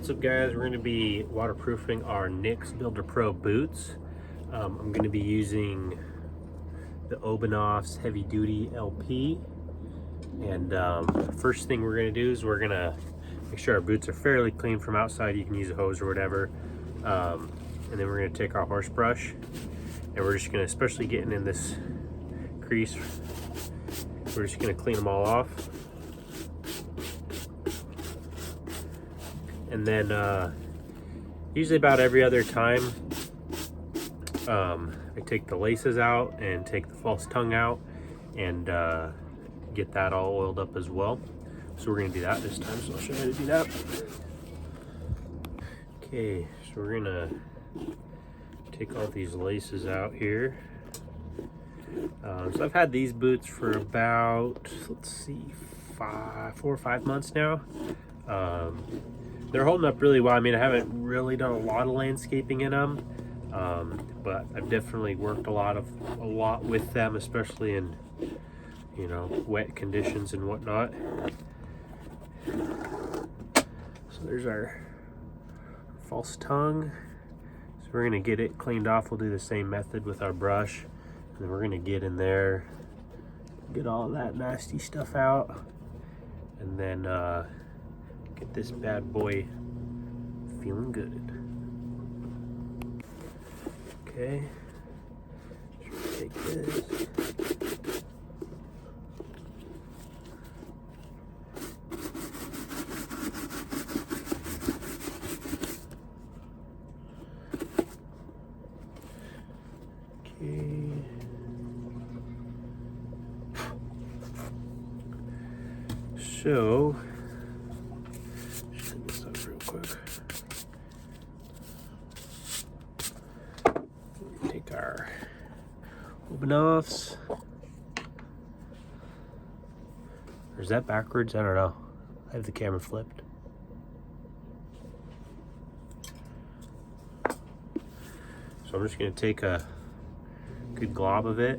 What's up guys, we're going to be waterproofing our Nix Builder Pro boots. I'm going to be using the Obenauf's heavy duty LP, and first thing we're going to do is we're going to make sure our boots are fairly clean from outside. You can use a hose or whatever, and then we're going to take our horse brush and we're just going to, especially getting in this crease, we're just going to clean them all off. And then usually about every other time, I take the laces out and take the false tongue out and get that all oiled up as well. So we're gonna do that this time, so I'll show you how to do that. Okay, so we're gonna take all these laces out here. So I've had these boots for about, let's see, 4 or 5 months now. They're holding up really well. I mean, I haven't really done a lot of landscaping in them, but I've definitely worked a lot with them, especially in, you know, wet conditions and whatnot. So there's our false tongue. So we're gonna get it cleaned off. We'll do the same method with our brush, and then we're gonna get in there, get all that nasty stuff out, and then get this bad boy feeling good. Okay, so take this. Okay. So take our Obenauf's. Or is that backwards? I don't know. I have the camera flipped. So I'm just going to take a good glob of it.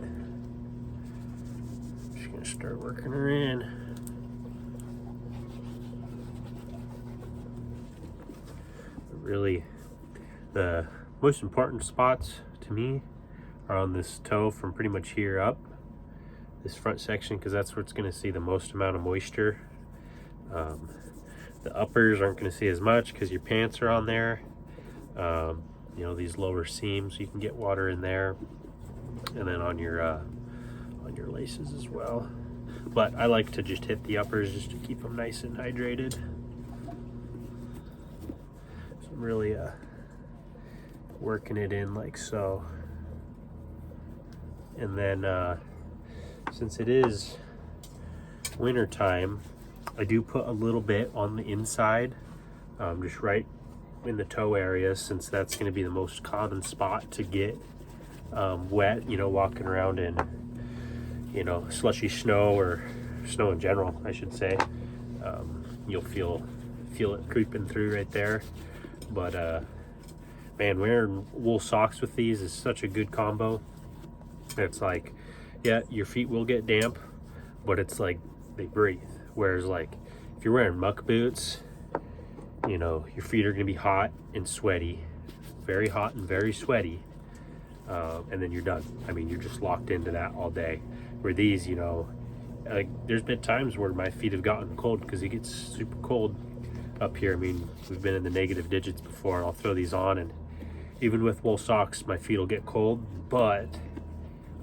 Just going to start working her in. Really, the most important spots to me are on this toe from pretty much here up, this front section, because that's where it's going to see the most amount of moisture. The uppers aren't going to see as much because your pants are on there. You know, these lower seams, you can get water in there, and then on your laces as well. But I like to just hit the uppers just to keep them nice and hydrated. So I'm really working it in like so. And then since it is winter time, I do put a little bit on the inside, just right in the toe area, since that's going to be the most common spot to get wet, you know, walking around in, you know, slushy snow, or snow in general, I should say. You'll feel it creeping through right there. But man, wearing wool socks with these is such a good combo. It's like, yeah, your feet will get damp, but it's like they breathe. Whereas like if you're wearing muck boots, you know, your feet are gonna be hot and sweaty, very hot and very sweaty, and then you're done. I mean, you're just locked into that all day. Where these, you know, like there's been times where my feet have gotten cold because it gets super cold up here. I mean, we've been in the negative digits before, and I'll throw these on, and even with wool socks, my feet will get cold. But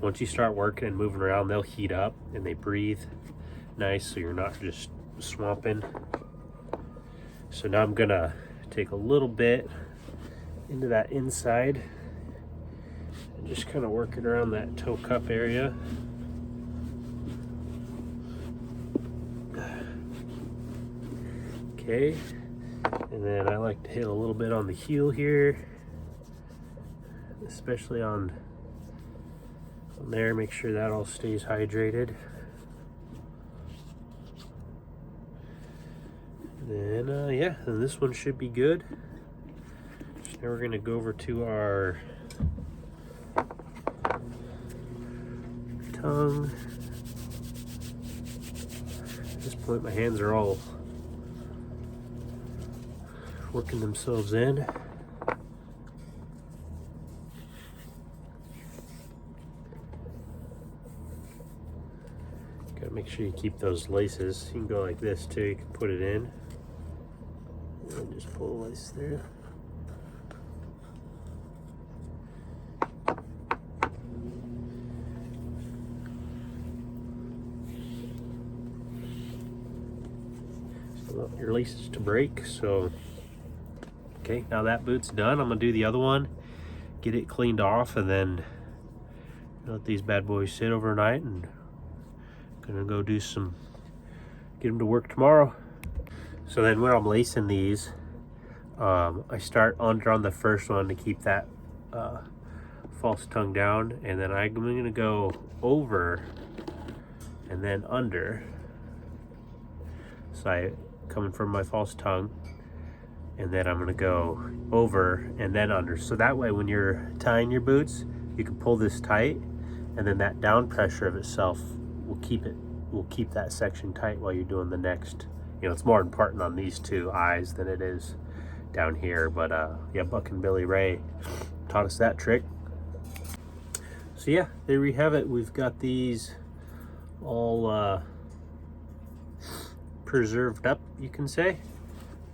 once you start working and moving around, they'll heat up and they breathe nice, so you're not just swamping. So now I'm gonna take a little bit into that inside and just kind of work it around that toe cup area. Okay, and then I like to hit a little bit on the heel here, especially on there. Make sure that all stays hydrated. And then yeah, and this one should be good. So now we're gonna go over to our tongue. At this point, my hands are all working themselves in. Gotta make sure you keep those laces. You can go like this too. You can put it in and just pull the lace through. So want your laces to break. So okay, now that boot's done. I'm gonna do the other one, get it cleaned off, and then let these bad boys sit overnight, and gonna go do some, get them to work tomorrow. So then when I'm lacing these, I start under on the first one to keep that false tongue down, and then I'm gonna go over and then under. So I coming from my false tongue, and then I'm gonna go over and then under. So that way when you're tying your boots, you can pull this tight, and then that down pressure of itself will keep that section tight while you're doing the next. You know, it's more important on these two eyes than it is down here, but yeah, Buck and Billy Ray taught us that trick. So yeah, there we have it. We've got these all preserved up, you can say.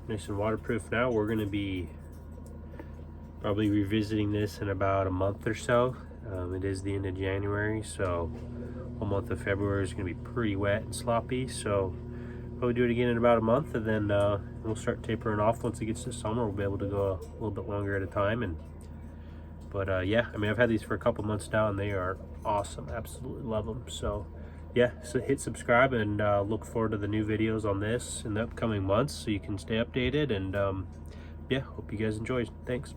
Nice and waterproof now. We're gonna be probably revisiting this in about a month or so. It is the end of January, so whole month of February is gonna be pretty wet and sloppy, so probably do it again in about a month, and then we'll start tapering off. Once it gets to summer, we'll be able to go a little bit longer at a time. But yeah, I mean, I've had these for a couple months now, and they are awesome. Absolutely love them. So yeah, so hit subscribe, and look forward to the new videos on this in the upcoming months so you can stay updated. And yeah, hope you guys enjoy. Thanks.